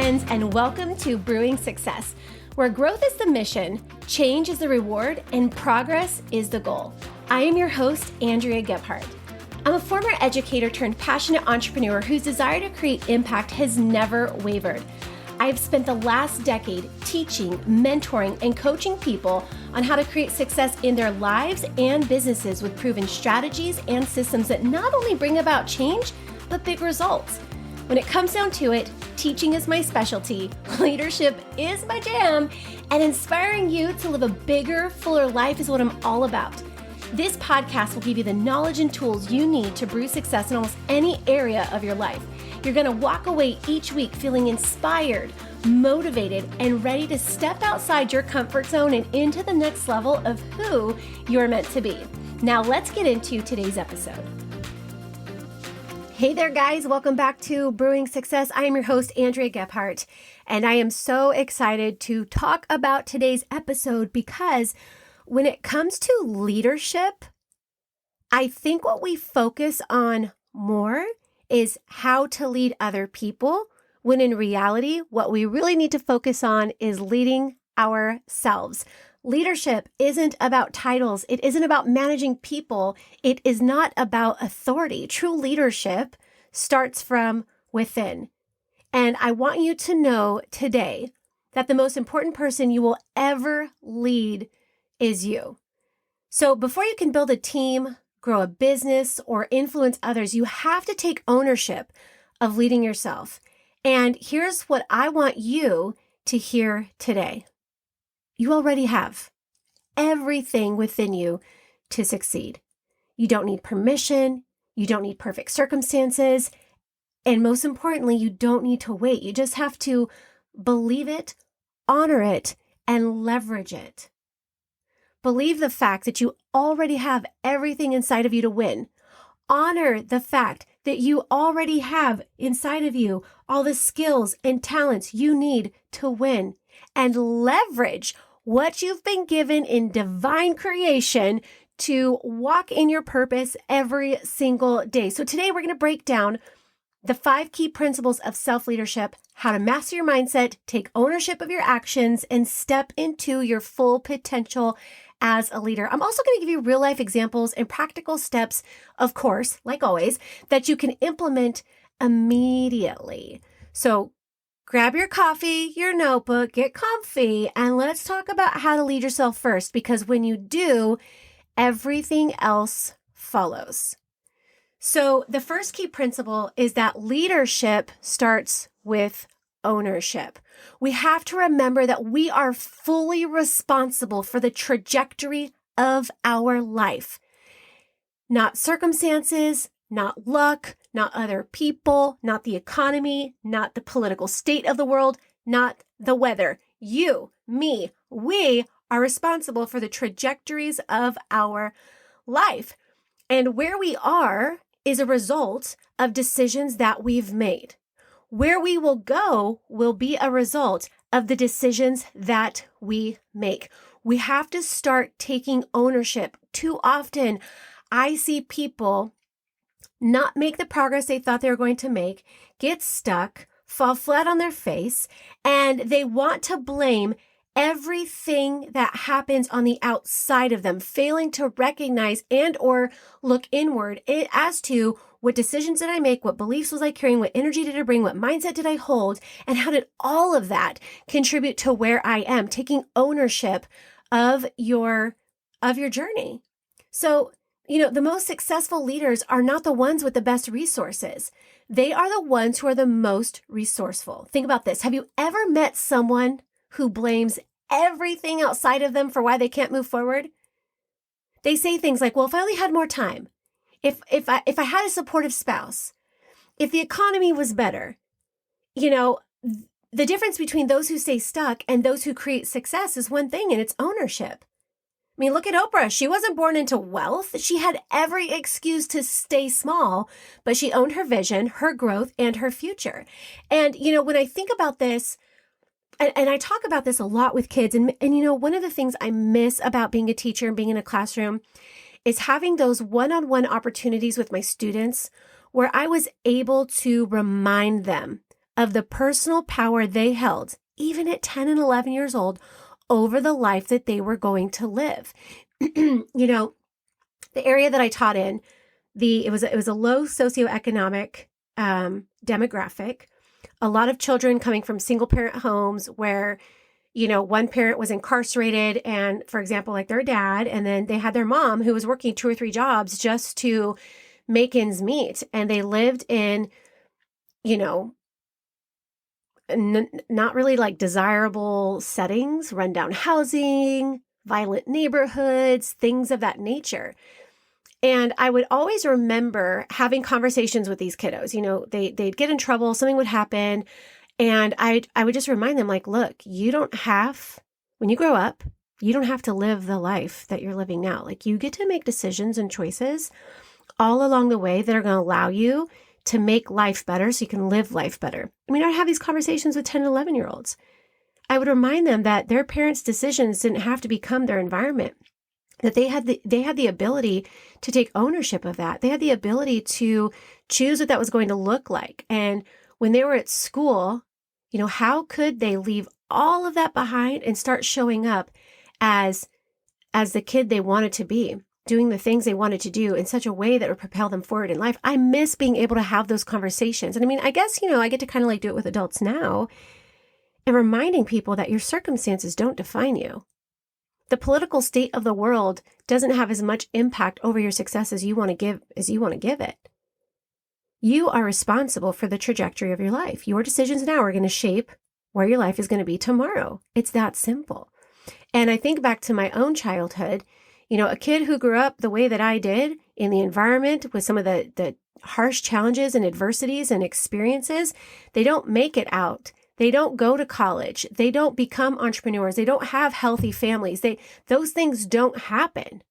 friends, and welcome to Brewing Success, where growth is the mission, change is the reward, and progress is the goal. I am your host, Andrea Gebhardt. I'm a former educator turned passionate entrepreneur whose desire to create impact has never wavered. I have spent the last decade teaching, mentoring, and coaching people on how to create success in their lives and businesses with proven strategies and systems that not only bring about change, but big results. When it comes down to it, teaching is my specialty, leadership is my jam, and inspiring you to live a bigger, fuller life is what I'm all about. This podcast will give you the knowledge and tools you need to brew success in almost any area of your life. You're going to walk away each week feeling inspired, motivated, and ready to step outside your comfort zone and into the next level of who you're meant to be. Now let's get into today's episode. Hey there, guys. Welcome back to Brewing Success. I am your host, Andrea Gebhardt, and I am so excited to talk about today's episode because when it comes to leadership, I think what we focus on more is how to lead other people, when in reality, what we really need to focus on is leading ourselves. Leadership isn't about titles. It isn't about managing people. It is not about authority. True leadership starts from within. And I want you to know today that the most important person you will ever lead is you. So before you can build a team, grow a business, or influence others, you have to take ownership of leading yourself. And here's what I want you to hear today. You already have everything within you to succeed. You don't need permission. You don't need perfect circumstances. And most importantly, you don't need to wait. You just have to believe it, honor it, and leverage it. Believe the fact that you already have everything inside of you to win. Honor the fact that you already have inside of you all the skills and talents you need to win. And leverage what you've been given in divine creation to walk in your purpose every single day. So today we're going to break down the 5 key principles of self-leadership, how to master your mindset, take ownership of your actions, and step into your full potential as a leader. I'm also going to give you real life examples and practical steps, of course, like always, that you can implement immediately. So grab your coffee, your notebook, get comfy, and let's talk about how to lead yourself first, because when you do, everything else follows. So the first key principle is that leadership starts with ownership. We have to remember that we are fully responsible for the trajectory of our life. Not circumstances, not luck, not other people, not the economy, not the political state of the world, not the weather. You, me, we are responsible for the trajectories of our life. And where we are is a result of decisions that we've made. Where we will go will be a result of the decisions that we make. We have to start taking ownership. Too often, I see people not make the progress they thought they were going to make, get stuck, fall flat on their face, and they want to blame everything that happens on the outside of them, failing to recognize and or look inward as to what decisions did I make, what beliefs was I carrying, what energy did I bring, what mindset did I hold, and how did all of that contribute to where I am, taking ownership of your journey. So, the most successful leaders are not the ones with the best resources. They are the ones who are the most resourceful. Think about this. Have you ever met someone who blames everything outside of them for why they can't move forward? They say things like, well, if I only had more time, if I had a supportive spouse, if the economy was better, the difference between those who stay stuck and those who create success is one thing, and it's ownership. I mean, look at Oprah. She wasn't born into wealth. She had every excuse to stay small, but she owned her vision, her growth, and her future. And, when I think about this, and I talk about this a lot with kids, and one of the things I miss about being a teacher and being in a classroom is having those one-on-one opportunities with my students where I was able to remind them of the personal power they held, even at 10 and 11 years old, over the life that they were going to live. You know, the area that I taught in, it was a low socioeconomic demographic. A lot of children coming from single parent homes where, you know, one parent was incarcerated and, for example, like their dad, and then they had their mom who was working 2 or 3 jobs just to make ends meet. And they lived in, you know, not really like desirable settings, rundown housing, violent neighborhoods, things of that nature. And I would always remember having conversations with these kiddos. You know, they'd get in trouble, something would happen. And I would just remind them, like, look, when you grow up, you don't have to live the life that you're living now. Like, you get to make decisions and choices all along the way that are going to allow you to make life better so you can live life better. I mean, I'd have these conversations with 10 and 11-year-olds. I would remind them that their parents' decisions didn't have to become their environment, that they had the ability to take ownership of that. They had the ability to choose what that was going to look like. And when they were at school, you know, how could they leave all of that behind and start showing up as the kid they wanted to be, doing the things they wanted to do in such a way that would propel them forward in life? I miss being able to have those conversations. And I mean, I guess, you know, I get to kind of like do it with adults now and reminding people that your circumstances don't define you. The political state of the world doesn't have as much impact over your success as you want to give it. You are responsible for the trajectory of your life. Your decisions now are going to shape where your life is going to be tomorrow. It's that simple. And I think back to my own childhood, you know, a kid who grew up the way that I did in the environment with some of the harsh challenges and adversities and experiences, they don't make it out. They don't go to college. They don't become entrepreneurs. They don't have healthy families. Those things don't happen.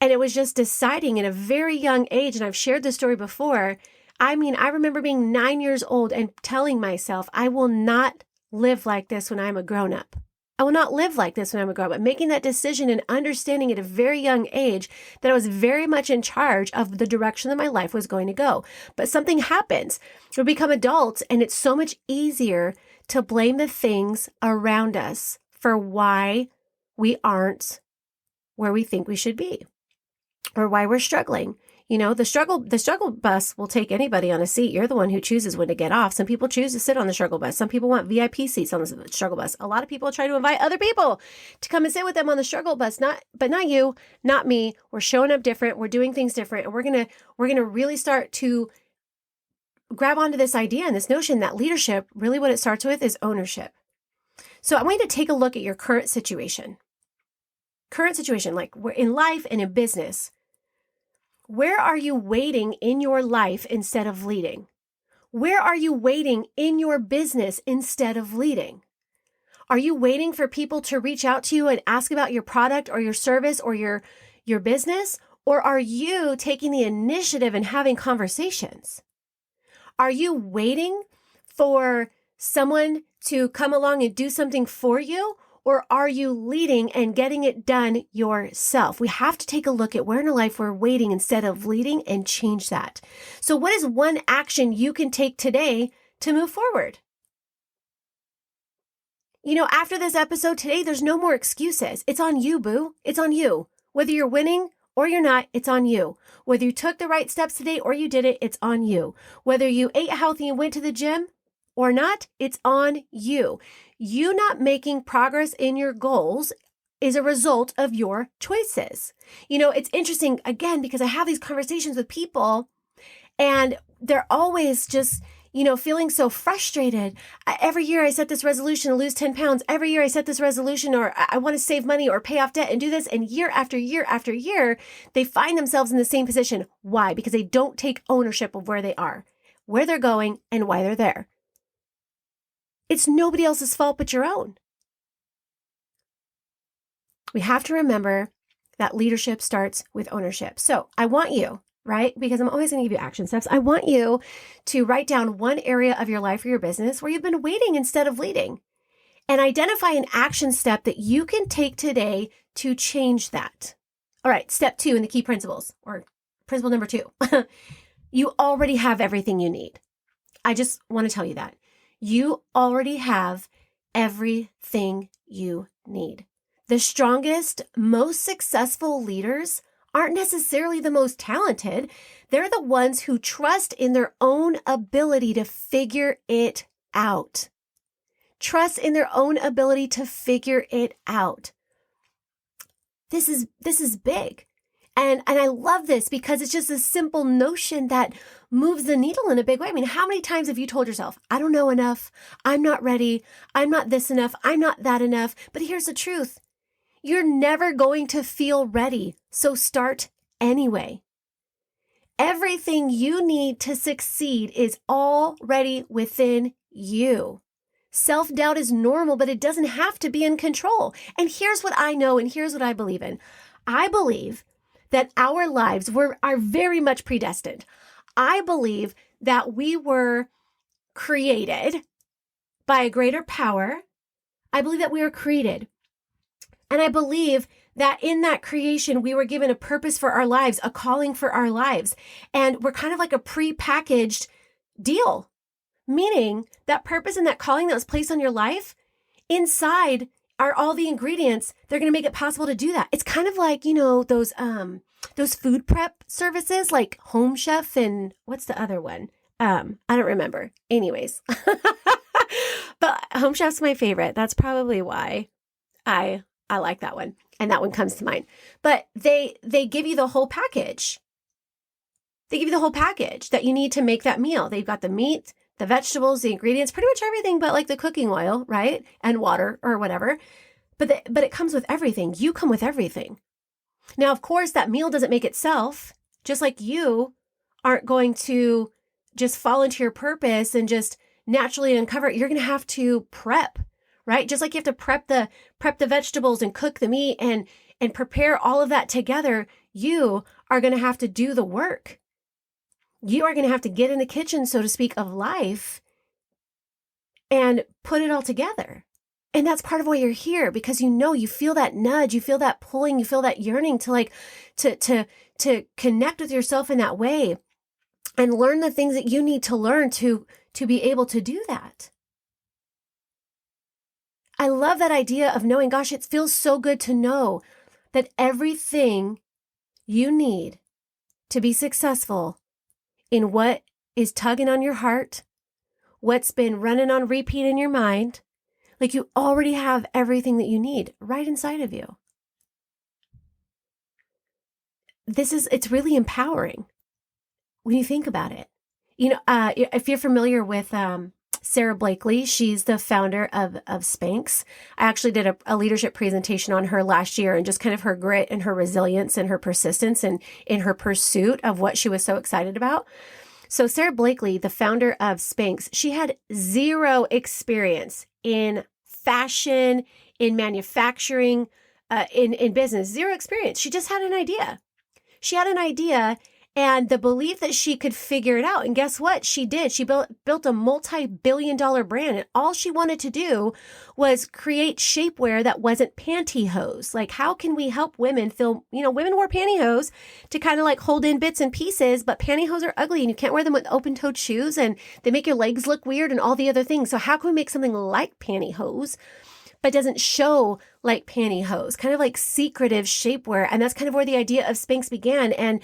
And it was just deciding at a very young age, and I've shared this story before. I mean, I remember being 9 years old and telling myself, I will not live like this when I'm a grown-up. I will not live like this when I'm a grown-up. Making that decision and understanding at a very young age that I was very much in charge of the direction that my life was going to go. But something happens. We become adults, and it's so much easier to blame the things around us for why we aren't where we think we should be or why we're struggling. You know, the struggle bus will take anybody on a seat. You're the one who chooses when to get off. Some people choose to sit on the struggle bus. Some people want VIP seats on the struggle bus. A lot of people try to invite other people to come and sit with them on the struggle bus. But not you, not me. We're showing up different. We're doing things different. And we're going to really start to grab onto this idea and this notion that leadership, really what it starts with is ownership. So I want you to take a look at your current situation. Like we're in life and in business. Where are you waiting in your life instead of leading? Where are you waiting in your business instead of leading? Are you waiting for people to reach out to you and ask about your product or your service or your business? Or are you taking the initiative and having conversations? Are you waiting for someone to come along and do something for you? Or are you leading and getting it done yourself? We have to take a look at where in our life we're waiting instead of leading and change that. So what is one action you can take today to move forward? You know, after this episode today, there's no more excuses. It's on you, boo. It's on you. Whether you're winning or you're not, it's on you. Whether you took the right steps today or you didn't, it's on you. Whether you ate healthy and went to the gym or not, it's on you. You not making progress in your goals is a result of your choices. You know, it's interesting, again, because I have these conversations with people and they're always just, you know, feeling so frustrated. Every year I set this resolution to lose 10 pounds. Every year I set this resolution, or I want to save money or pay off debt and do this. And year after year after year, they find themselves in the same position. Why? Because they don't take ownership of where they are, where they're going, and why they're there. It's nobody else's fault but your own. We have to remember that leadership starts with ownership. So I want you, right? Because I'm always going to give you action steps. I want you to write down one area of your life or your business where you've been waiting instead of leading, and identify an action step that you can take today to change that. All right. Step 2 in the key principles, or principle number 2, you already have everything you need. I just want to tell you that you already have everything you need. The strongest, most successful leaders aren't necessarily the most talented. They're the ones who trust in their own ability to figure it out. Trust in their own ability to figure it out. This is big. And I love this because it's just a simple notion that moves the needle in a big way. I mean, how many times have you told yourself, I don't know enough, I'm not ready, I'm not this enough, I'm not that enough? But here's the truth. You're never going to feel ready, so start anyway. Everything you need to succeed is already within you. Self-doubt is normal, but it doesn't have to be in control. And here's what I know, and here's what I believe in. I believe that our lives are very much predestined. I believe that we were created by a greater power. I believe that we were created. And I believe that in that creation, we were given a purpose for our lives, a calling for our lives. And we're kind of like a pre-packaged deal, meaning that purpose and that calling that was placed on your life, inside are all the ingredients. They're going to make it possible to do that. It's kind of like, those food prep services like Home Chef and what's the other one? I don't remember. Anyways, but Home Chef's my favorite. That's probably why I like that one. And that one comes to mind. But they give you the whole package. They give you the whole package that you need to make that meal. They've got the meat, the vegetables, the ingredients, pretty much everything but like the cooking oil, right? And water or whatever. But it comes with everything. You come with everything. Now, of course, that meal doesn't make itself, just like you aren't going to just fall into your purpose and just naturally uncover it. You're going to have to prep, right? Just like you have to prep the vegetables and cook the meat and prepare all of that together, you are going to have to do the work. You are going to have to get in the kitchen, so to speak, of life and put it all together. And that's part of why you're here, because you feel that nudge, you feel that pulling, you feel that yearning to connect with yourself in that way and learn the things that you need to learn to be able to do that. I love that idea of knowing, gosh, it feels so good to know that everything you need to be successful in what is tugging on your heart, what's been running on repeat in your mind, like you already have everything that you need right inside of you. It's really empowering when you think about it. If you're familiar with Sara Blakely, she's the founder of Spanx. I actually did a leadership presentation on her last year and just kind of her grit and her resilience and her persistence and in her pursuit of what she was so excited about. So Sara Blakely, the founder of Spanx, she had zero experience in fashion, in manufacturing, in business, zero experience. She just had an idea. She had an idea and the belief that she could figure it out. And guess what? She did. She built a multi-billion-dollar brand. And all she wanted to do was create shapewear that wasn't pantyhose. Like, how can we help women feel, women wear pantyhose to kind of like hold in bits and pieces, but pantyhose are ugly and you can't wear them with open-toed shoes and they make your legs look weird and all the other things. So how can we make something like pantyhose, but doesn't show like pantyhose, kind of like secretive shapewear. And that's kind of where the idea of Spanx began. And,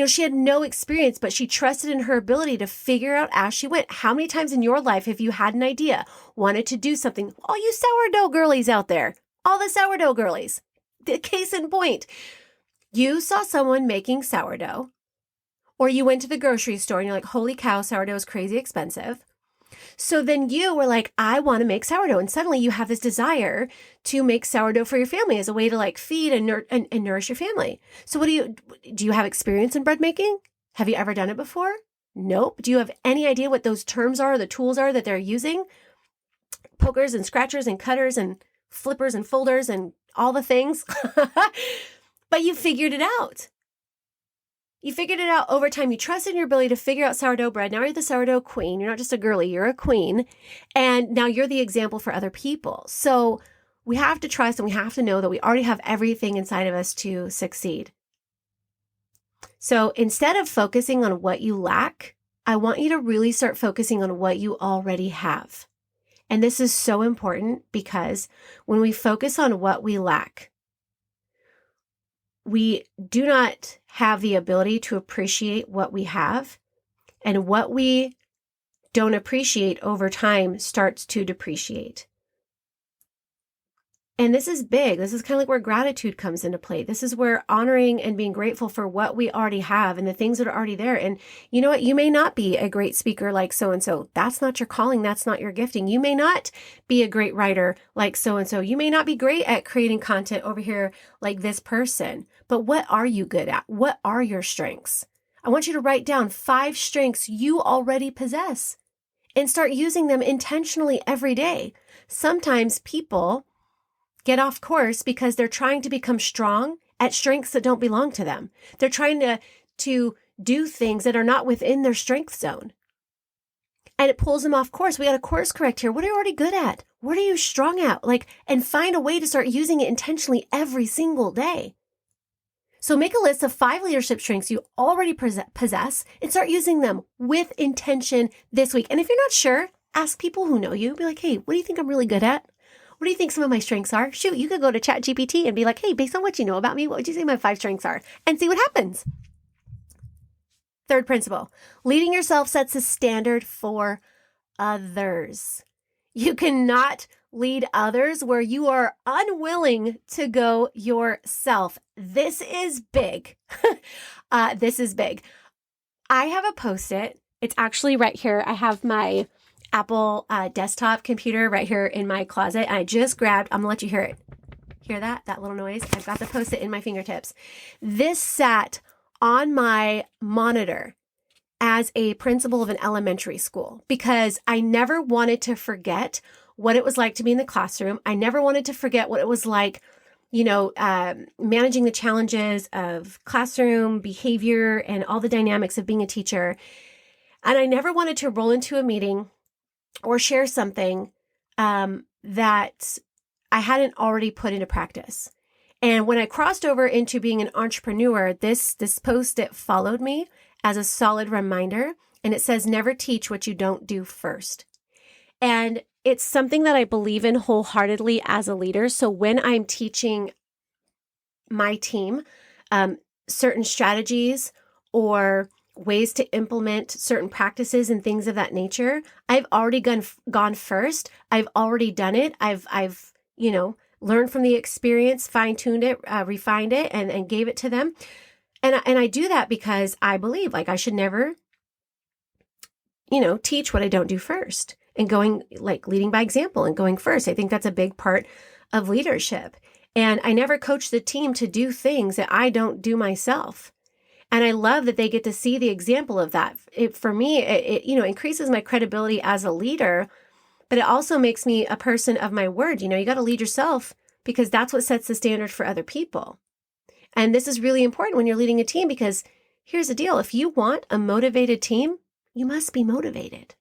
she had no experience, but she trusted in her ability to figure out as she went. How many times in your life have you had an idea, wanted to do something? All you sourdough girlies out there, all the sourdough girlies, the case in point, you saw someone making sourdough, or you went to the grocery store and you're like, holy cow, sourdough is crazy expensive. So then you were like, I want to make sourdough. And suddenly you have this desire to make sourdough for your family as a way to like feed and nourish your family. So do you have experience in bread making? Have you ever done it before? Nope. Do you have any idea what those terms are, the tools are that they're using? Pokers and scratchers and cutters and flippers and folders and all the things. But you figured it out. You figured it out over time. You trusted in your ability to figure out sourdough bread. Now you're the sourdough queen. You're not just a girly, you're a queen. And now you're the example for other people. So we have to trust and we have to know that we already have everything inside of us to succeed. So instead of focusing on what you lack, I want you to really start focusing on what you already have. And this is so important because when we focus on what we lack, we do not have the ability to appreciate what we have, and what we don't appreciate over time starts to depreciate. And this is big. This is kind of like where gratitude comes into play. This is where honoring and being grateful for what we already have and the things that are already there. And you know what? You may not be a great speaker like so-and-so. That's not your calling. That's not your gifting. You may not be a great writer like so-and-so. You may not be great at creating content over here like this person. But what are you good at? What are your strengths? I want you to write down 5 strengths you already possess and start using them intentionally every day. Sometimes people get off course because they're trying to become strong at strengths that don't belong to them. They're trying to do things that are not within their strength zone. And it pulls them off course. We got to course correct here. What are you already good at? What are you strong at? And find a way to start using it intentionally every single day. So make a list of 5 leadership strengths you already possess and start using them with intention this week. And if you're not sure, ask people who know you. Be like, hey, what do you think I'm really good at? What do you think some of my strengths are? Shoot, you could go to ChatGPT and be like, hey, based on what you know about me, what would you say my 5 strengths are? And see what happens. Third principle, leading yourself sets a standard for others. You cannot lead others where you are unwilling to go yourself. This is big. This is big. I have a Post-it. It's actually right here. I have my Apple desktop computer right here in my closet. And I just grabbed, I'm gonna let you hear it. Hear that little noise? I've got the Post-it in my fingertips. This sat on my monitor as a principal of an elementary school because I never wanted to forget what it was like to be in the classroom. I never wanted to forget what it was like, managing the challenges of classroom behavior and all the dynamics of being a teacher. And I never wanted to roll into a meeting or share something that I hadn't already put into practice. And when I crossed over into being an entrepreneur, this Post-it followed me as a solid reminder. And it says, never teach what you don't do first. And it's something that I believe in wholeheartedly as a leader. So when I'm teaching my team certain strategies or ways to implement certain practices and things of that nature, I've already gone first. I've already done it. I've learned from the experience, fine-tuned it, refined it, and gave it to them. And I do that because I believe I should never, teach what I don't do first, and leading by example and going first. I think that's a big part of leadership. And I never coach the team to do things that I don't do myself. And I love that they get to see the example of that. For me, it increases my credibility as a leader, but it also makes me a person of my word. You got to lead yourself because that's what sets the standard for other people. And this is really important when you're leading a team because here's the deal. If you want a motivated team, you must be motivated.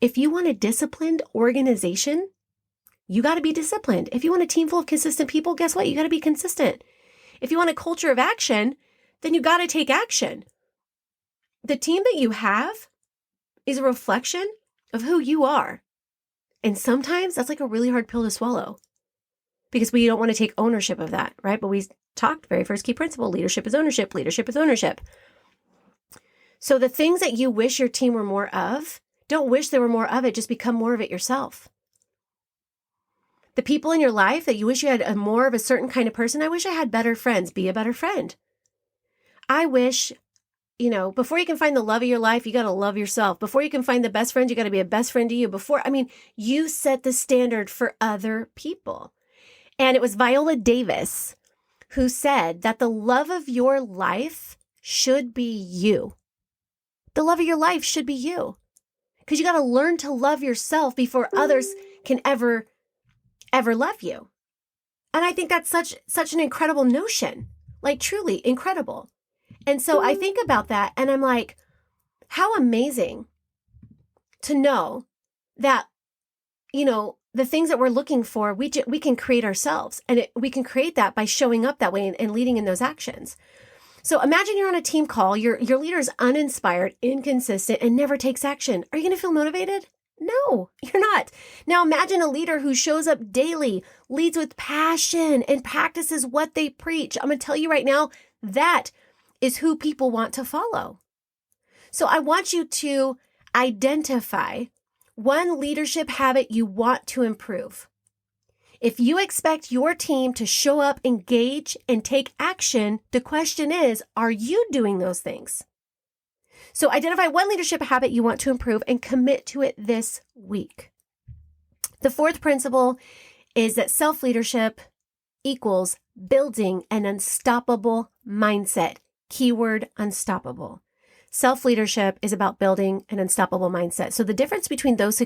If you want a disciplined organization, you got to be disciplined. If you want a team full of consistent people, guess what? You got to be consistent. If you want a culture of action, then you got to take action. The team that you have is a reflection of who you are. And sometimes that's a really hard pill to swallow because we don't want to take ownership of that, right? But we talked, very first key principle, leadership is ownership. Leadership is ownership. So the things that you wish your team were more of, don't wish there were more of it, just become more of it yourself. The people in your life that you wish you had more of a certain kind of person, I wish I had better friends. Be a better friend. I wish, before you can find the love of your life, you got to love yourself. Before you can find the best friend, you got to be a best friend to you. You set the standard for other people. And it was Viola Davis who said that the love of your life should be you. The love of your life should be you. Because you got to learn to love yourself before others can ever love you. And I think that's such an incredible notion, truly incredible. And so I think about that and I'm like, how amazing to know that, the things that we're looking for, we can create ourselves. And we can create that by showing up that way and leading in those actions. So imagine you're on a team call, your leader is uninspired, inconsistent, and never takes action. Are you going to feel motivated? No, you're not. Now imagine a leader who shows up daily, leads with passion, and practices what they preach. I'm going to tell you right now, that is who people want to follow. So I want you to identify one leadership habit you want to improve. If you expect your team to show up, engage, and take action, the question is, are you doing those things? So identify one leadership habit you want to improve and commit to it this week. The fourth principle is that self-leadership equals building an unstoppable mindset. Keyword unstoppable. Self-leadership is about building an unstoppable mindset. So the difference between those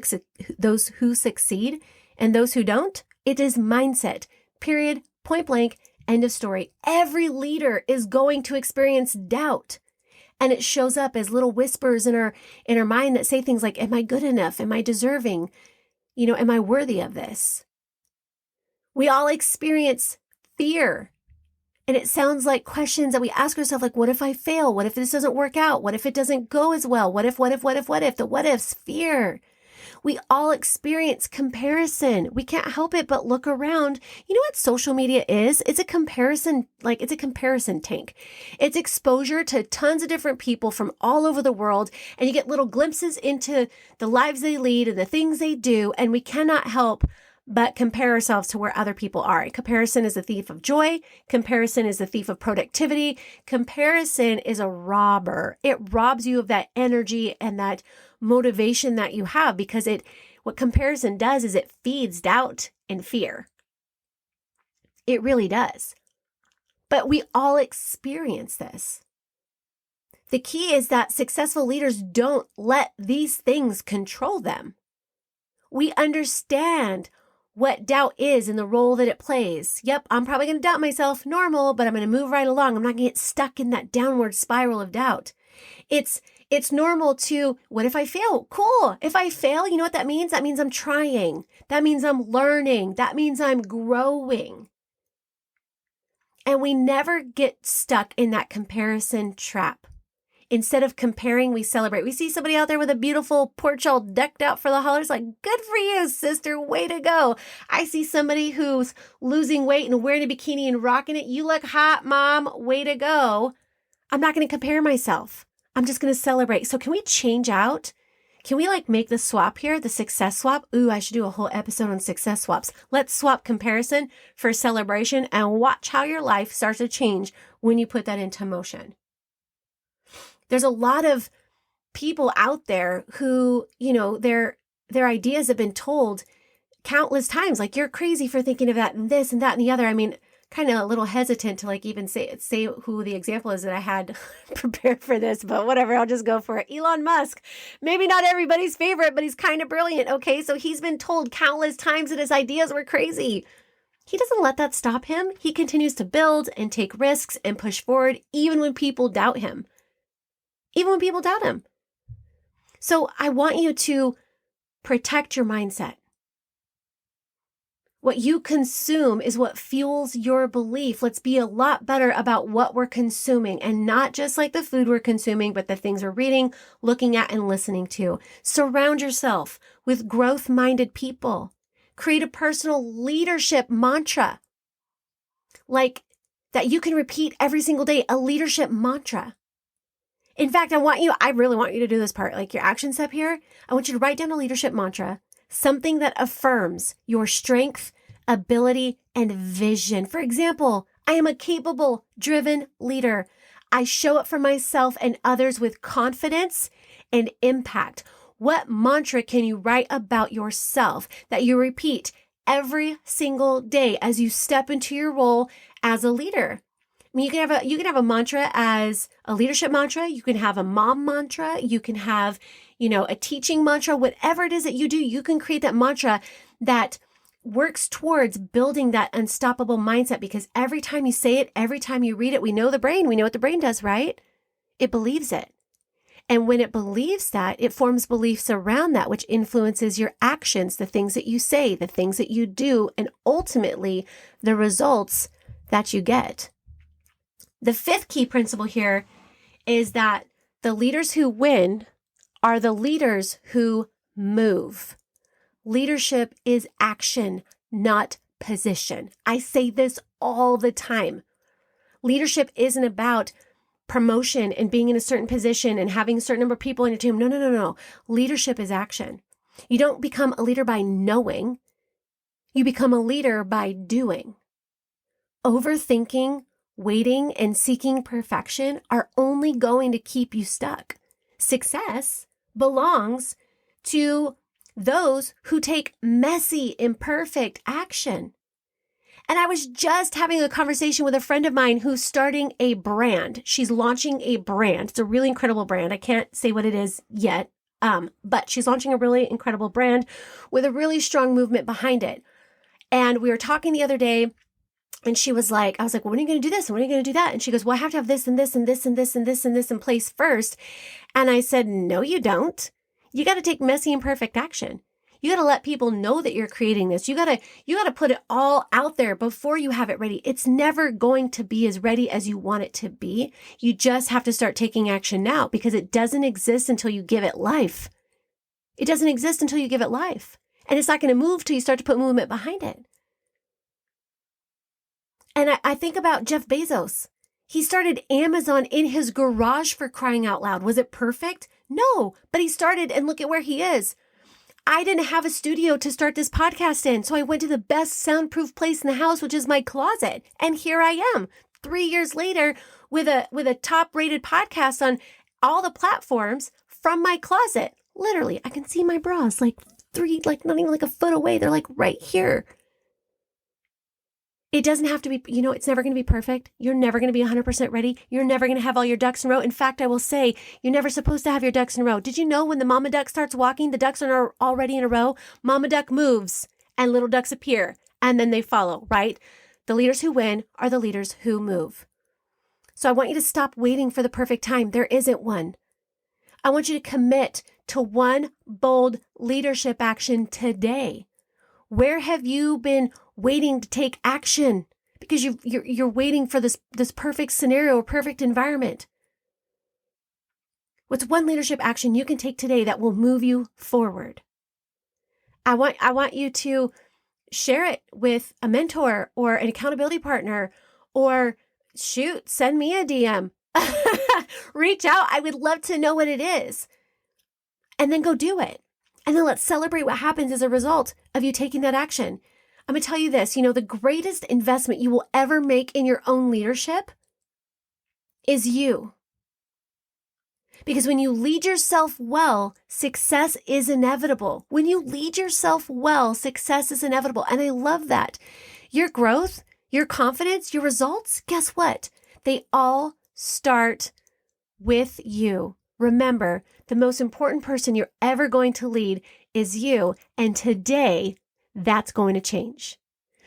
who succeed and those who don't, it is mindset. Period. Point blank. End of story. Every leader is going to experience doubt. And it shows up as little whispers in our mind that say things like, am I good enough? Am I deserving? Am I worthy of this? We all experience fear. And it sounds like questions that we ask ourselves, like, what if I fail? What if this doesn't work out? What if it doesn't go as well? What if? The what ifs, fear. We all experience comparison. We can't help it but look around. You know what social media is? It's a comparison tank. It's exposure to tons of different people from all over the world, and you get little glimpses into the lives they lead and the things they do, and we cannot help but compare ourselves to where other people are. Comparison is a thief of joy. Comparison is a thief of productivity. Comparison is a robber. It robs you of that energy and that motivation that you have, because what comparison does is it feeds doubt and fear. It really does. But we all experience this. The key is that successful leaders don't let these things control them. We understand what doubt is and the role that it plays. Yep, I'm probably going to doubt myself, normal, but I'm going to move right along. I'm not going to get stuck in that downward spiral of doubt. It's normal to, what if I fail? Cool. If I fail, you know what that means? That means I'm trying. That means I'm learning. That means I'm growing. And we never get stuck in that comparison trap. Instead of comparing, we celebrate. We see somebody out there with a beautiful porch all decked out for the holidays, like, good for you, sister, way to go. I see somebody who's losing weight and wearing a bikini and rocking it. You look hot, mom, way to go. I'm not going to compare myself. I'm just going to celebrate. So can we change out? Can we make the swap here, the success swap? Ooh, I should do a whole episode on success swaps. Let's swap comparison for celebration and watch how your life starts to change when you put that into motion. There's a lot of people out there who, their ideas have been told countless times, like, you're crazy for thinking of that and this and that and the other. I mean, kind of a little hesitant to even say who the example is that I had prepared for this, but whatever, I'll just go for it. Elon Musk, maybe not everybody's favorite, but he's kind of brilliant. Okay. So he's been told countless times that his ideas were crazy. He doesn't let that stop him. He continues to build and take risks and push forward, even when people doubt him. So I want you to protect your mindset. What you consume is what fuels your belief. Let's be a lot better about what we're consuming, and not just the food we're consuming, but the things we're reading, looking at, and listening to. Surround yourself with growth-minded people. Create a personal leadership mantra that you can repeat every single day, a leadership mantra. In fact, I really want you to do this part, your action step here. I want you to write down a leadership mantra, something that affirms your strength, ability, and vision. For example, I am a capable, driven leader. I show up for myself and others with confidence and impact. What mantra can you write about yourself that you repeat every single day as you step into your role as a leader? I mean, you can have a mantra as a leadership mantra. You can have a mom mantra. You can have, a teaching mantra. Whatever it is that you do, you can create that mantra that works towards building that unstoppable mindset, because every time you say it, every time you read it, we know what the brain does, right? It believes it. And when it believes that, it forms beliefs around that, which influences your actions, the things that you say, the things that you do, and ultimately the results that you get. The fifth key principle here is that the leaders who win are the leaders who move. Leadership is action, not position. I say this all the time. Leadership isn't about promotion and being in a certain position and having a certain number of people in your team. No. Leadership is action. You don't become a leader by knowing. You become a leader by doing. Overthinking, waiting, and seeking perfection are only going to keep you stuck. Success belongs to those who take messy, imperfect action. And I was just having a conversation with a friend of mine who's starting a brand. She's launching a brand. It's a really incredible brand. I can't say what it is yet, but she's launching a really incredible brand with a really strong movement behind it. And we were talking the other day, and she was like, I was like, well, when are you going to do this? And when are you going to do that? And she goes, well, I have to have this and this and this and this and this and this in place first. And I said, no, you don't. You got to take messy, imperfect action. You got to let people know that you're creating this. You got to put it all out there before you have it ready. It's never going to be as ready as you want it to be. You just have to start taking action now because it doesn't exist until you give it life. It doesn't exist until you give it life. And it's not going to move till you start to put movement behind it. And I think about Jeff Bezos. He started Amazon in his garage, for crying out loud. Was it perfect? No, but he started, and look at where he is. I didn't have a studio to start this podcast in, so I went to the best soundproof place in the house, which is my closet. And here I am, 3 years later, with a top-rated podcast on all the platforms from my closet. Literally, I can see my bras not even like a foot away. They're like right here. It doesn't have to be, it's never going to be perfect. You're never going to be 100% ready. You're never going to have all your ducks in a row. In fact, I will say, you're never supposed to have your ducks in a row. Did you know when the mama duck starts walking, the ducks are already in a row? Mama duck moves and little ducks appear and then they follow, right? The leaders who win are the leaders who move. So I want you to stop waiting for the perfect time. There isn't one. I want you to commit to one bold leadership action today. Where have you been waiting to take action because you're waiting for this perfect scenario or perfect environment? What's one leadership action you can take today that will move you forward? I want you to share it with a mentor or an accountability partner, or send me a DM. Reach out. I would love to know what it is. And then go do it. And then let's celebrate what happens as a result of you taking that action. I'm going to tell you this, the greatest investment you will ever make in your own leadership is you. Because when you lead yourself well, success is inevitable. When you lead yourself well, success is inevitable. And I love that. Your growth, your confidence, your results, guess what? They all start with you. Remember, the most important person you're ever going to lead is you. And today, that's going to change.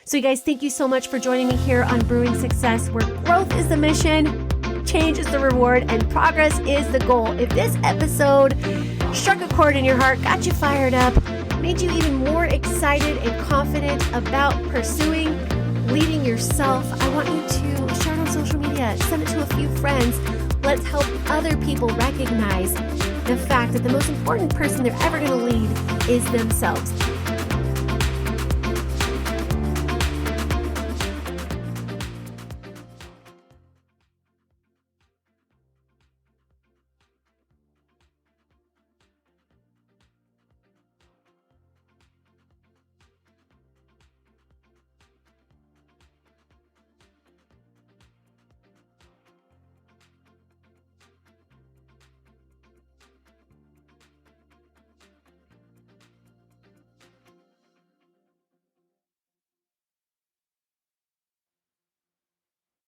So you guys, thank you so much for joining me here on Brewing Success, where growth is the mission, change is the reward, and progress is the goal. If this episode struck a chord in your heart, got you fired up, made you even more excited and confident about pursuing leading yourself, I want you to share it on social media, send it to a few friends. Let's help other people recognize the fact that the most important person they're ever going to lead is themselves.